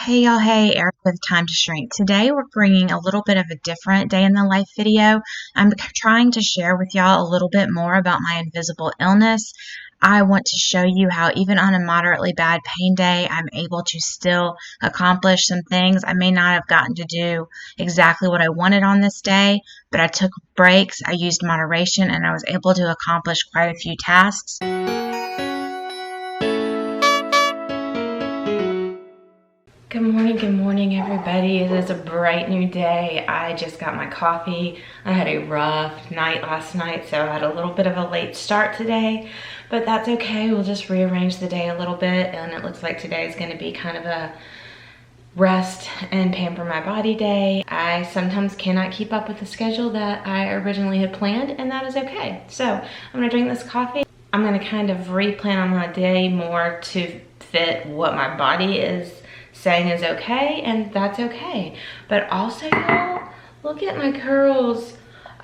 Hey y'all, hey, Eric with Time to Shrink. Today we're bringing a little bit of a different day in the life video. I'm trying to share with y'all a little bit more about my invisible illness. I want to show you how even on a moderately bad pain day, I'm able to still accomplish some things. I may not have gotten to do exactly what I wanted on this day, but I took breaks, I used moderation, and I was able to accomplish quite a few tasks. Good morning, everybody. It is a bright new day. I just got my coffee. I had a rough night last night, so I had a little bit of a late start today, but that's okay. We'll just rearrange the day a little bit, and it looks like today is going to be kind of a rest and pamper my body day. I sometimes cannot keep up with the schedule that I originally had planned, and that is okay. So I'm going to drink this coffee. I'm going to kind of replan on my day more to fit what my body is saying is okay, and that's okay. But also, y'all, look at my curls.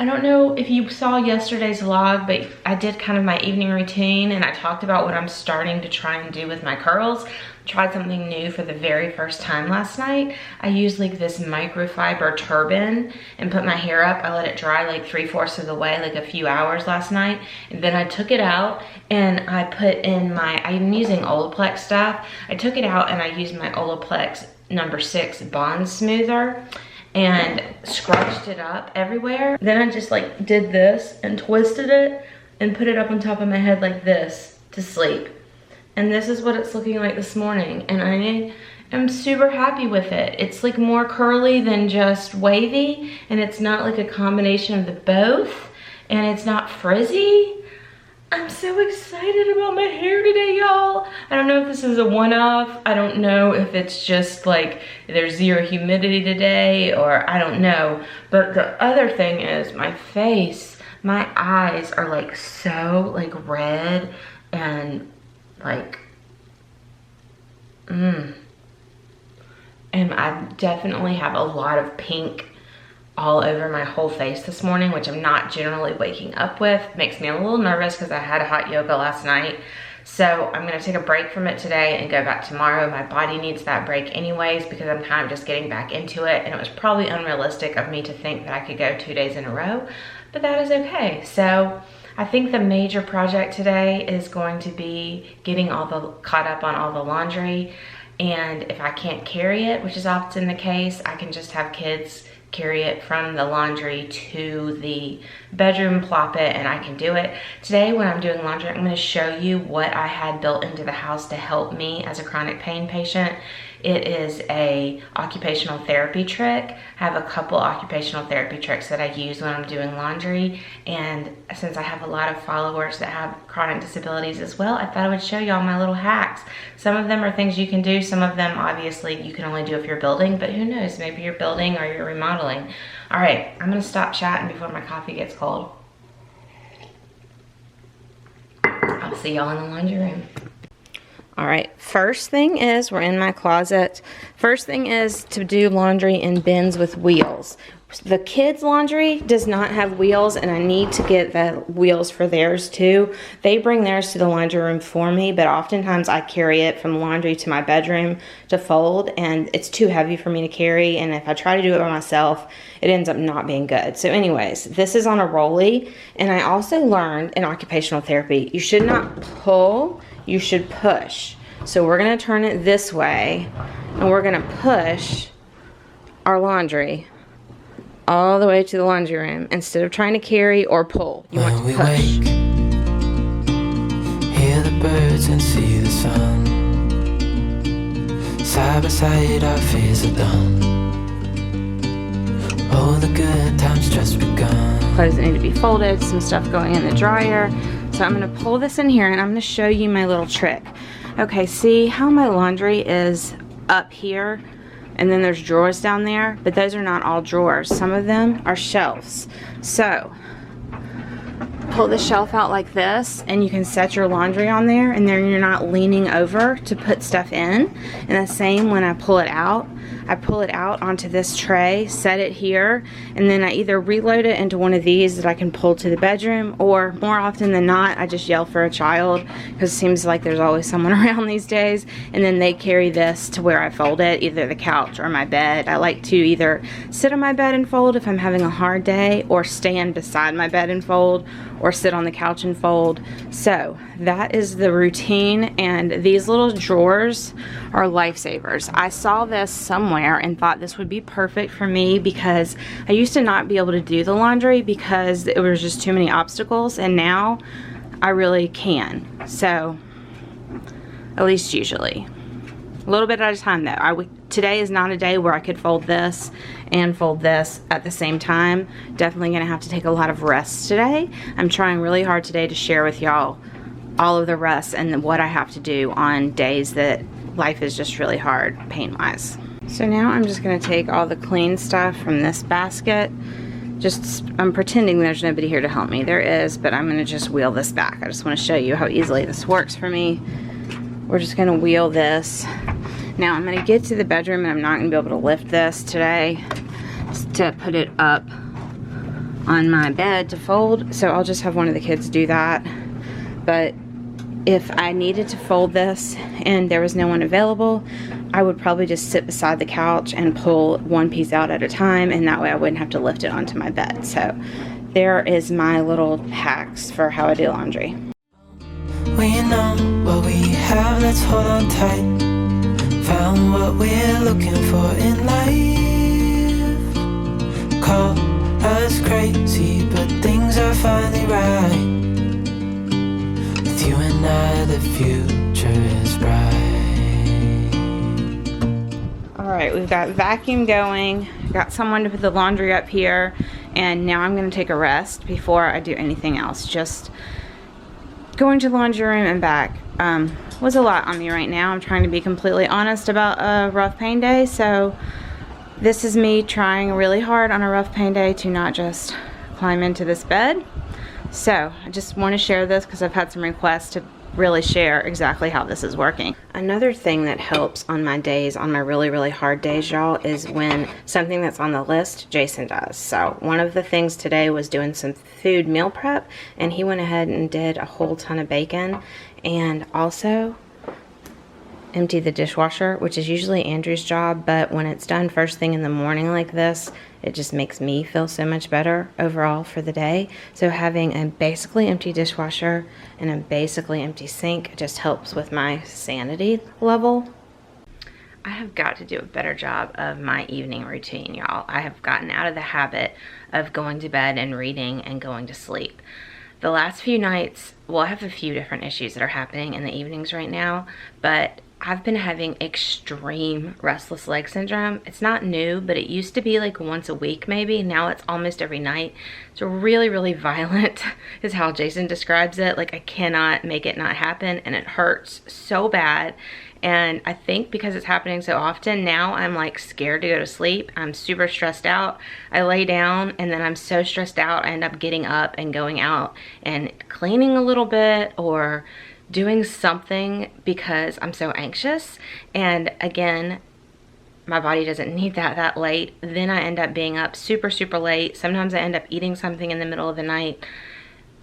I don't know if you saw yesterday's vlog, but I did kind of my evening routine, and I talked about what I'm starting to try and do with my curls. Tried something new for the very first time last night. I used like this microfiber turban and put my hair up. I let it dry like 3/4 of the way, like a few hours last night. And then I took it out and I put in I'm using Olaplex stuff. I took it out and I used my Olaplex number 6 Bond Smoother and scrunched it up everywhere. Then I just like did this and twisted it and put it up on top of my head like this to sleep. And this is what it's looking like this morning. And I am super happy with it. It's like more curly than just wavy. And it's not like a combination of the both. And it's not frizzy. I'm so excited about my hair today, y'all. I don't know if this is a one-off. I don't know if it's just like there's zero humidity today, or I don't know. But the other thing is my face, my eyes are like so like red and like, and I definitely have a lot of pink all over my whole face this morning, which I'm not generally waking up with. Makes me a little nervous because I had a hot yoga last night. So I'm gonna take a break from it today and go back tomorrow. My body needs that break anyways because I'm kind of just getting back into it, and it was probably unrealistic of me to think that I could go 2 days in a row, but that is okay. So I think the major project today is going to be getting caught up on all the laundry. And if I can't carry it, which is often the case, I can just have kids carry it from the laundry to the bedroom, plop it, and I can do it. Today when I'm doing laundry, I'm going to show you what I had built into the house to help me as a chronic pain patient. It is a occupational therapy trick. I have a couple occupational therapy tricks that I use when I'm doing laundry, and since I have a lot of followers that have chronic disabilities as well, I thought I would show y'all my little hacks. Some of them are things you can do, some of them obviously you can only do if you're building, but who knows, maybe you're building or you're remodeling. All right, I'm gonna stop chatting before my coffee gets cold. I'll see y'all in the laundry room. All right, first thing is, we're in my closet. First thing is to do laundry in bins with wheels. The kids' laundry does not have wheels, and I need to get the wheels for theirs too. They bring theirs to the laundry room for me, but oftentimes I carry it from laundry to my bedroom to fold, and it's too heavy for me to carry, and if I try to do it by myself, it ends up not being good. So anyways, this is on a rolly, and I also learned in occupational therapy, you should not pull, you should push. So we're gonna turn it this way, and we're gonna push our laundry all the way to the laundry room instead of trying to carry or pull. You want to push. Wake, hear the birds and see the sun. Side by side our fears are done. All the good times just begun. Clothes need to be folded, some stuff going in the dryer. So I'm gonna pull this in here and I'm gonna show you my little trick. Okay, see how my laundry is up here? And then there's drawers down there, but those are not all drawers. Some of them are shelves. So pull the shelf out like this, and you can set your laundry on there, and then you're not leaning over to put stuff in. And the same when I pull it out. I pull it out onto this tray, set it here, and then I either reload it into one of these that I can pull to the bedroom, or more often than not, I just yell for a child, because it seems like there's always someone around these days, and then they carry this to where I fold it, either the couch or my bed. I like to either sit on my bed and fold if I'm having a hard day, or stand beside my bed and fold, or sit on the couch and fold. So that is the routine, and these little drawers are lifesavers. I saw this somewhere and thought this would be perfect for me, because I used to not be able to do the laundry because it was just too many obstacles, and now I really can. So at least usually. A little bit at a time though. Today is not a day where I could fold this and fold this at the same time. Definitely gonna have to take a lot of rest today. I'm trying really hard today to share with y'all all of the rest and what I have to do on days that life is just really hard pain-wise. So now I'm just gonna take all the clean stuff from this basket. I'm pretending there's nobody here to help me. There is, but I'm gonna just wheel this back. I just wanna show you how easily this works for me. We're just gonna wheel this. Now I'm gonna get to the bedroom, and I'm not gonna be able to lift this today to put it up on my bed to fold, so I'll just have one of the kids do that. But if I needed to fold this and there was no one available, I would probably just sit beside the couch and pull one piece out at a time, and that way I wouldn't have to lift it onto my bed. So there is my little hacks for how I do laundry. We know what we have, let's hold on tight. Found what we're looking for in life. Call us crazy, but things are finally right. With you and I, the future is bright. Alright, we've got vacuum going, got someone to put the laundry up here, and now I'm going to take a rest before I do anything else. Just going to the laundry room and back was a lot on me right now. I'm trying to be completely honest about a rough pain day, so this is me trying really hard on a rough pain day to not just climb into this bed. So I just want to share this because I've had some requests to really share exactly how this is working. Another thing that helps on my days, on my really hard days, y'all, is when something that's on the list, Jason does. So one of the things today was doing some food meal prep, and he went ahead and did a whole ton of bacon, and also empty the dishwasher, which is usually Andrew's job, but when it's done first thing in the morning like this, it just makes me feel so much better overall for the day. So having a basically empty dishwasher and a basically empty sink just helps with my sanity level. I have got to do a better job of my evening routine, y'all. I have gotten out of the habit of going to bed and reading and going to sleep. The last few nights, well, I have a few different issues that are happening in the evenings right now, but I've been having extreme restless leg syndrome. It's not new, but it used to be like once a week maybe. Now it's almost every night. It's really violent is how Jason describes it. Like I cannot make it not happen, and it hurts so bad. And I think because it's happening so often, now I'm like scared to go to sleep. I'm super stressed out. I lay down, and then I'm so stressed out, I end up getting up and going out and cleaning a little bit or doing something because I'm so anxious. And again, my body doesn't need that late. Then I end up being up super late. Sometimes I end up eating something in the middle of the night.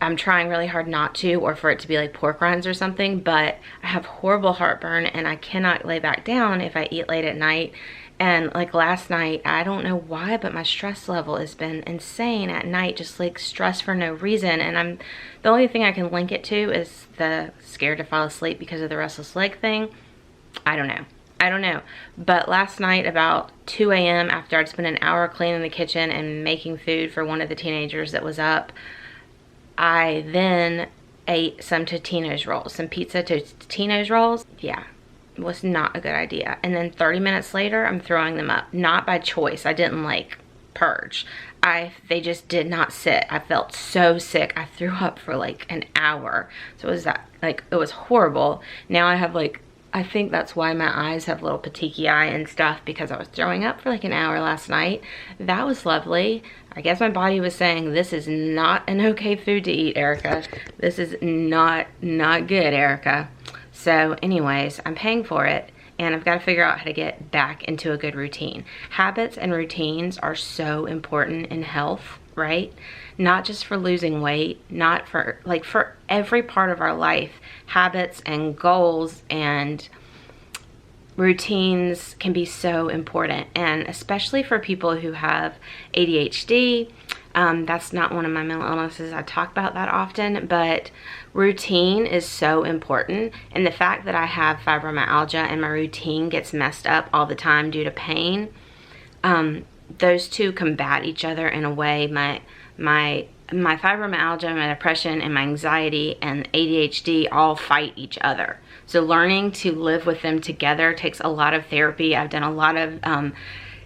I'm trying really hard not to, or for it to be like pork rinds or something, but I have horrible heartburn, and I cannot lay back down if I eat late at night. And like last night, I don't know why, but my stress level has been insane at night, just like stress for no reason. And the only thing I can link it to is the scared to fall asleep because of the restless leg thing. I don't know. But last night about 2 a.m. after I'd spent an hour cleaning the kitchen and making food for one of the teenagers that was up, I then ate some Totino's rolls, some pizza Totino's rolls. Yeah. Was not a good idea. And then 30 minutes later, I'm throwing them up. Not by choice. I didn't like purge. They just did not sit. I felt so sick. I threw up for like an hour. So it was it was horrible. Now I have like I think that's why my eyes have little petechiae eye and stuff, because I was throwing up for like an hour last night. That was lovely. I guess my body was saying, this is not an okay food to eat, Erica. This is not good, Erica. So anyways, I'm paying for it, and I've got to figure out how to get back into a good routine. Habits and routines are so important in health, right? Not just for losing weight, not for, like, for every part of our life. Habits and goals and routines can be so important, and especially for people who have ADHD. That's not one of my mental illnesses I talk about that often, but routine is so important. And the fact that I have fibromyalgia and my routine gets messed up all the time due to pain, those two combat each other in a way. My fibromyalgia, my depression, and my anxiety and ADHD all fight each other. So learning to live with them together takes a lot of therapy. I've done a lot of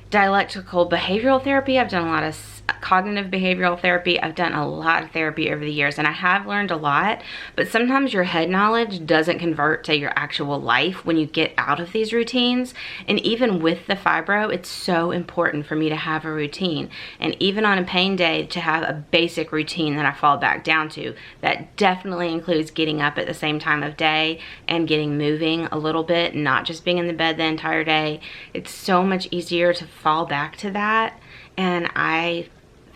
dialectical behavioral therapy. I've done a lot of cognitive behavioral therapy. I've done a lot of therapy over the years, and I have learned a lot, but sometimes your head knowledge doesn't convert to your actual life when you get out of these routines. And even with the fibro, it's so important for me to have a routine, and even on a pain day, to have a basic routine that I fall back down to. That definitely includes getting up at the same time of day and getting moving a little bit, not just being in the bed the entire day. It's so much easier to fall back to that, and I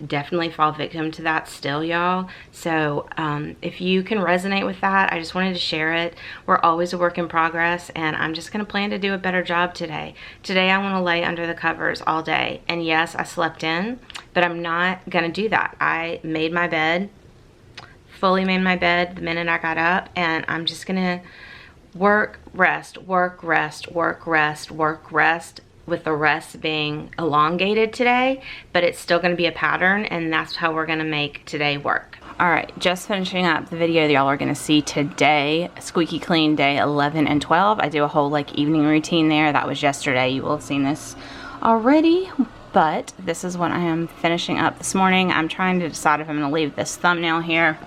definitely fall victim to that still, y'all. So if you can resonate with that, I just wanted to share it. We're always a work in progress, and I'm just gonna plan to do a better job today. Today I want to lay under the covers all day, and yes, I slept in, but I'm not gonna do that. I made my bed, fully made my bed the minute I got up, and I'm just gonna work, rest, work, rest, work, rest, work, rest, with the rest being elongated today, but it's still going to be a pattern, and that's how we're going to make today work. All right, just finishing up the video that y'all are going to see today, Squeaky Clean day 11 and 12. I do a whole like evening routine there. That was yesterday. You will have seen this already, but this is what I am finishing up this morning. I'm trying to decide if I'm going to leave this thumbnail here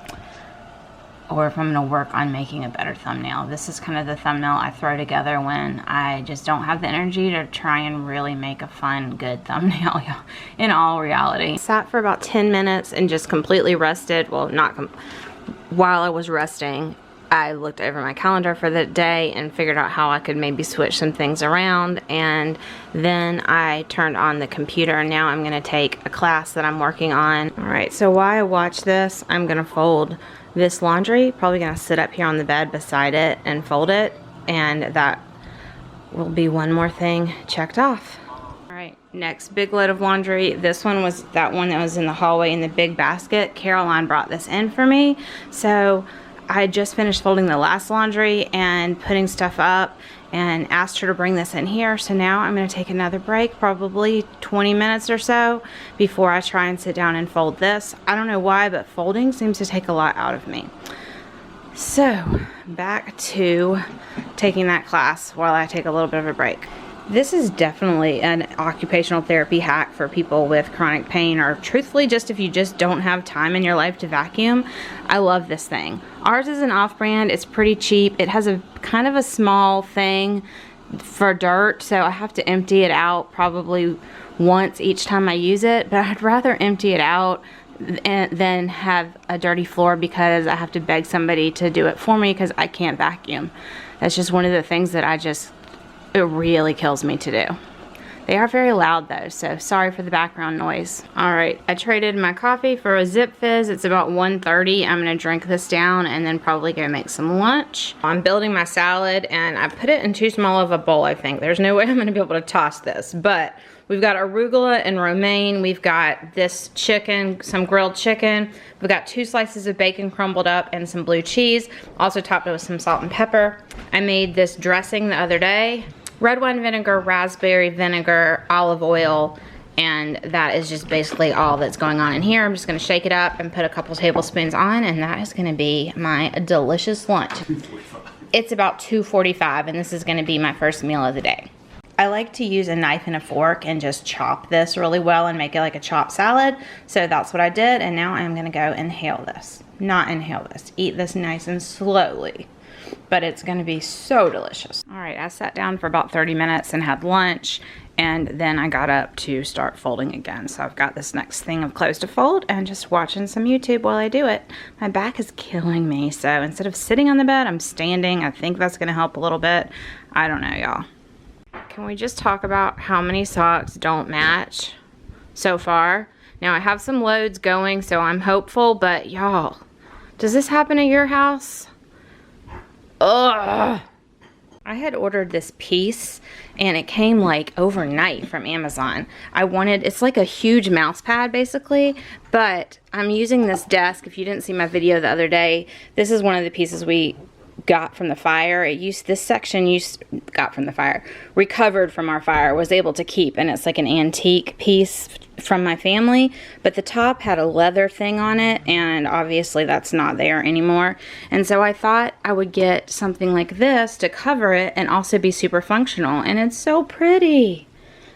or if I'm going to work on making a better thumbnail. This is kind of the thumbnail I throw together when I just don't have the energy to try and really make a fun, good thumbnail, in all reality. Sat for about 10 minutes and just completely rested. Well, while I was resting, I looked over my calendar for the day and figured out how I could maybe switch some things around, and then I turned on the computer, and now I'm going to take a class that I'm working on. All right, so while I watch this, I'm going to fold this laundry. Probably gonna sit up here on the bed beside it and fold it, and that will be one more thing checked off. All right, next big load of laundry. This one was that one that was in the hallway in the big basket. Caroline brought this in for me, so I just finished folding the last laundry and putting stuff up, and asked her to bring this in here. So now I'm going to take another break, probably 20 minutes or so, before I try and sit down and fold this. I don't know why, but folding seems to take a lot out of me. So back to taking that class while I take a little bit of a break. This is definitely an occupational therapy hack for people with chronic pain, or truthfully just if you just don't have time in your life to vacuum. I love this thing. Ours is an off-brand. It's pretty cheap. It has a kind of a small thing for dirt, so I have to empty it out probably once each time I use it, but I'd rather empty it out than have a dirty floor because I have to beg somebody to do it for me because I can't vacuum. That's just one of the things that it really kills me to do. They are very loud though, so sorry for the background noise. All right, I traded my coffee for a Zip Fizz. It's about 1:30. I'm gonna drink this down and then probably go make some lunch. I'm building my salad, and I put it in too small of a bowl, I think. There's no way I'm gonna be able to toss this, but we've got arugula and romaine. We've got this chicken, some grilled chicken. We've got 2 slices of bacon crumbled up and some blue cheese. Also topped it with some salt and pepper. I made this dressing the other day. Red wine vinegar, raspberry vinegar, olive oil, and that is just basically all that's going on in here. I'm just gonna shake it up and put a couple tablespoons on, and that is gonna be my delicious lunch. It's about 2:45, and this is gonna be my first meal of the day. I like to use a knife and a fork and just chop this really well and make it like a chopped salad. So that's what I did, and now I'm gonna go inhale this. Not inhale this, eat this nice and slowly. but it's gonna be so delicious. All right, I sat down for about 30 minutes and had lunch, and then I got up to start folding again. So I've got this next thing of clothes to fold and just watching some YouTube while I do it. My back is killing me, so instead of sitting on the bed, I'm standing. I think that's gonna help a little bit. I don't know, y'all. Can we just talk about how many socks don't match so far? Now I have some loads going, so I'm hopeful, but y'all, does this happen at your house? Ugh. I had ordered this piece and it came like overnight from Amazon. It's like a huge mouse pad basically, but I'm using this desk. If you didn't see my video the other day, this is one of the pieces we got from the fire. Recovered from our fire, was able to keep, and it's like an antique piece from my family, but the top had a leather thing on it, and obviously that's not there anymore. And so I thought I would get something like this to cover it and also be super functional, and it's so pretty.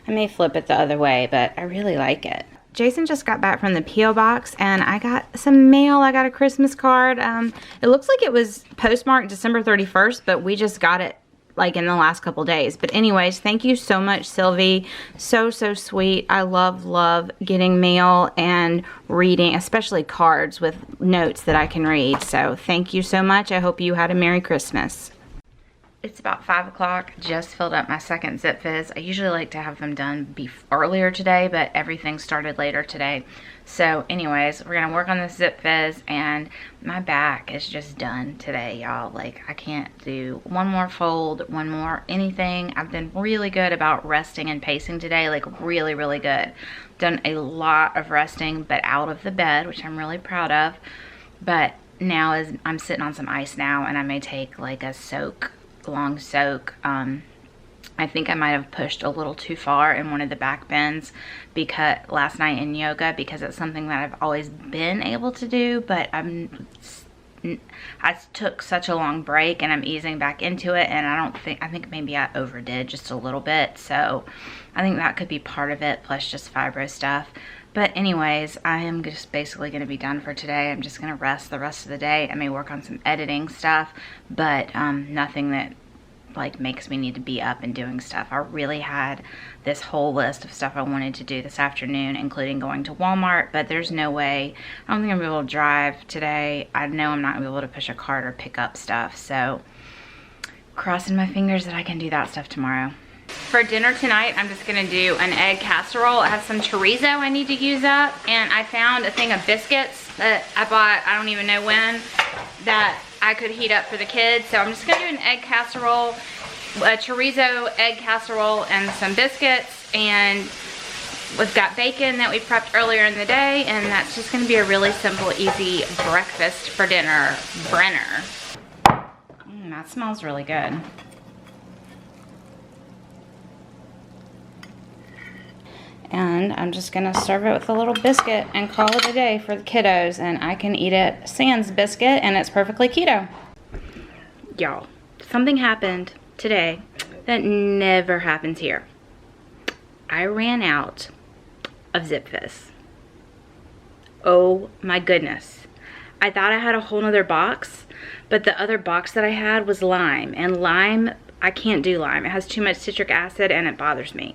I may flip it the other way, but I really like it. Jason just got back from the P.O. box and I got some mail. I got a Christmas card. It looks like it was postmarked December 31st, but we just got it like in the last couple days. But anyways, thank you so much, Sylvie. So sweet. I love getting mail and reading, especially cards with notes that I can read. So thank you so much. I hope you had a Merry Christmas. It's about 5 o'clock. Just filled up my second Zip Fizz. I usually like to have them done earlier today, but everything started later today. So anyways, we're gonna work on this Zip Fizz, and my back is just done today, y'all. Like, I can't do one more fold, one more anything. I've been really good about resting and pacing today, like really good. Done a lot of resting, but out of the bed, which I'm really proud of. But now I'm sitting on some ice now, and I may take like a long soak. I think I might have pushed a little too far in one of the back bends because last night in yoga, because it's something that I've always been able to do, but I took such a long break and I'm easing back into it, and I think maybe I overdid just a little bit. So I think that could be part of it, plus just fibro stuff. But anyways, I am just basically going to be done for today. I'm just going to rest the rest of the day. I may work on some editing stuff, but nothing that like makes me need to be up and doing stuff. I really had this whole list of stuff I wanted to do this afternoon, including going to Walmart, but there's no way. I don't think I'm going to be able to drive today. I know I'm not going to be able to push a cart or pick up stuff, so crossing my fingers that I can do that stuff tomorrow. For dinner tonight, I'm just gonna do an egg casserole. I have some chorizo I need to use up, and I found a thing of biscuits that I bought, I don't even know when, that I could heat up for the kids. So I'm just gonna do an egg casserole, a chorizo egg casserole, and some biscuits, and we've got bacon that we prepped earlier in the day, and that's just gonna be a really simple, easy breakfast for dinner. Brenner. That smells really good. And I'm just gonna serve it with a little biscuit and call it a day for the kiddos, and I can eat it sans biscuit and it's perfectly keto. Y'all, something happened today that never happens here. I ran out of Zip Fizz. Oh my goodness. I thought I had a whole nother box, but the other box that I had was lime, and lime, I can't do lime. It has too much citric acid and it bothers me.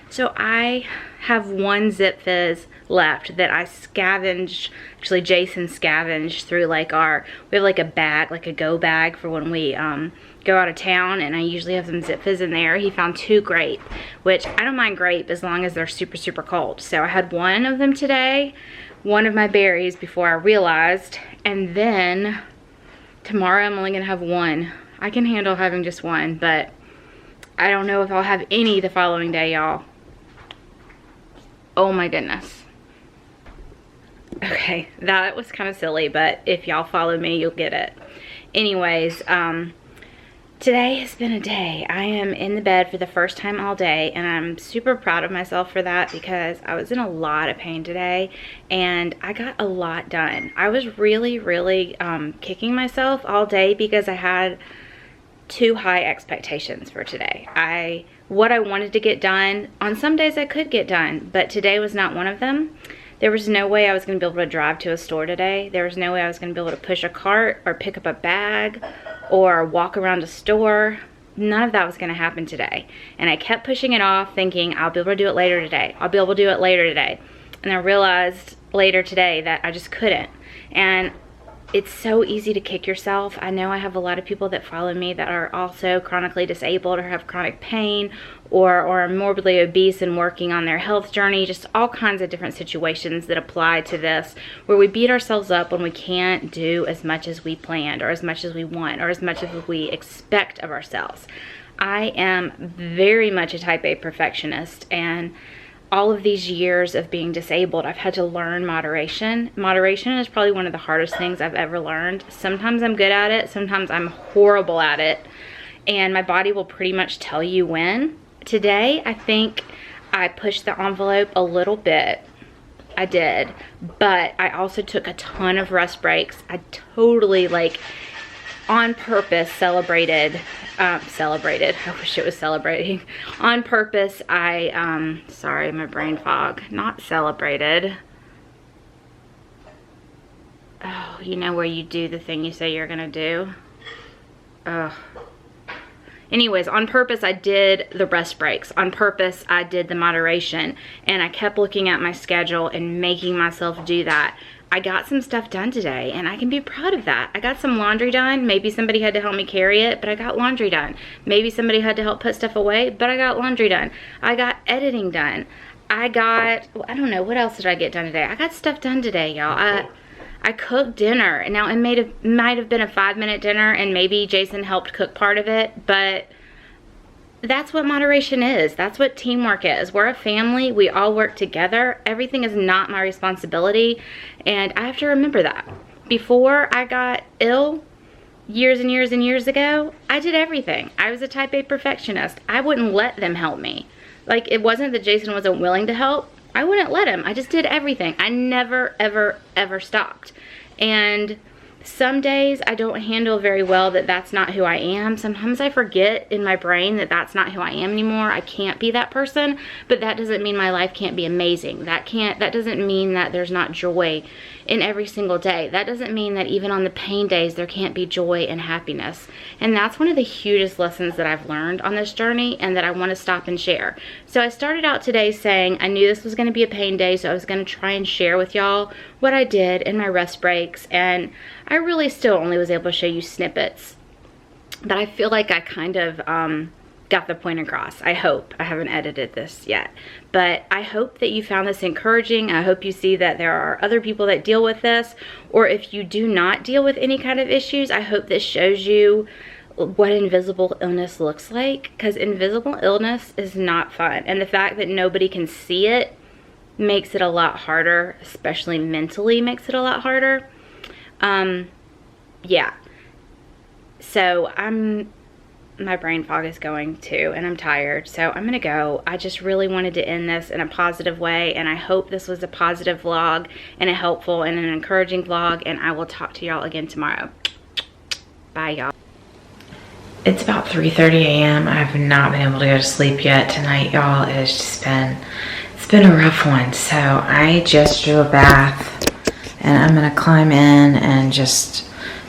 So I have one Zip Fizz left that I scavenged, actually Jason scavenged through like we have like a bag, like a go bag for when we go out of town, and I usually have some Zip Fizz in there. He found 2 grape, which I don't mind grape as long as they're super cold. So I had one of them today, one of my berries before I realized, and then tomorrow I'm only gonna have one. I can handle having just one, but I don't know if I'll have any the following day, y'all. Oh my goodness. Okay, that was kind of silly, but if y'all follow me, you'll get it. Anyways, today has been a day. I am in the bed for the first time all day, and I'm super proud of myself for that because I was in a lot of pain today, and I got a lot done. I was really kicking myself all day because I had too high expectations for today. What I wanted to get done, on some days I could get done, but today was not one of them. There was no way I was going to be able to drive to a store today. There was no way I was going to be able to push a cart or pick up a bag or walk around a store. None of that was gonna happen today. And I kept pushing it off, thinking I'll be able to do it later today. I'll be able to do it later today. And I realized later today that I just couldn't. And it's so easy to kick yourself. I know I have a lot of people that follow me that are also chronically disabled or have chronic pain or are morbidly obese and working on their health journey. Just all kinds of different situations that apply to this, where we beat ourselves up when we can't do as much as we planned or as much as we want or as much as we expect of ourselves. I am very much a type A perfectionist, and all of these years of being disabled, I've had to learn moderation. Moderation is probably one of the hardest things I've ever learned. Sometimes I'm good at it, sometimes I'm horrible at it, and my body will pretty much tell you when. Today, I think I pushed the envelope a little bit. I did, but I also took a ton of rest breaks. I totally, like, on purpose celebrated, I wish it was celebrating. On purpose, sorry, my brain fog, not celebrated. Oh, you know where you do the thing you say you're gonna do? Ugh. Anyways, on purpose, I did the rest breaks. On purpose, I did the moderation, and I kept looking at my schedule and making myself do that. I got some stuff done today, and I can be proud of that. I got some laundry done. Maybe somebody had to help me carry it, but I got laundry done. Maybe somebody had to help put stuff away, but I got laundry done. I got editing done. I don't know, what else did I get done today? I got stuff done today, y'all. I cooked dinner, and now it might have been a 5-minute dinner, and maybe Jason helped cook part of it, but that's what moderation is. That's what teamwork is. We're a family. We all work together. Everything is not my responsibility, and I have to remember that. Before I got ill, years and years and years ago, I did everything. I was a type A perfectionist. I wouldn't let them help me. Like, it wasn't that Jason wasn't willing to help. I wouldn't let him. I just did everything. I never, ever, ever stopped. And some days I don't handle very well that that's not who I am. Sometimes I forget in my brain that that's not who I am anymore. I can't be that person, but that doesn't mean my life can't be amazing. That doesn't mean that there's not joy in every single day. That doesn't mean that even on the pain days there can't be joy and happiness. And that's one of the hugest lessons that I've learned on this journey, and that I want to stop and share. So I started out today saying I knew this was going to be a pain day, so I was going to try and share with y'all what I did in my rest breaks, and I really still only was able to show you snippets, but I feel like I kind of got the point across. I hope. I haven't edited this yet, but I hope that you found this encouraging. I hope you see that there are other people that deal with this, or if you do not deal with any kind of issues, I hope this shows you what invisible illness looks like, because invisible illness is not fun, and the fact that nobody can see it makes it a lot harder, especially mentally makes it a lot harder. Yeah, so my brain fog is going too, and I'm tired, so I'm gonna go. I just really wanted to end this in a positive way, and I hope this was a positive vlog and a helpful and an encouraging vlog, and I will talk to y'all again tomorrow. Bye, y'all. It's about 3:30 a.m. I have not been able to go to sleep yet tonight, y'all. It's been a rough one. So I just drew a bath, and I'm gonna climb in and just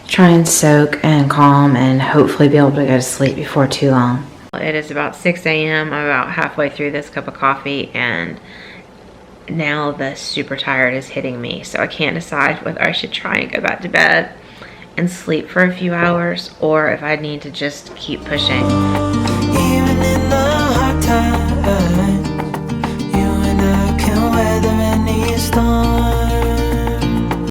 try and soak and calm and hopefully be able to go to sleep before too long. It is about 6 a.m. I'm about halfway through this cup of coffee, and now the super tired is hitting me. So I can't decide whether I should try and go back to bed and sleep for a few hours, or if I need to just keep pushing. Even in the hard times, you and I can weather any storm.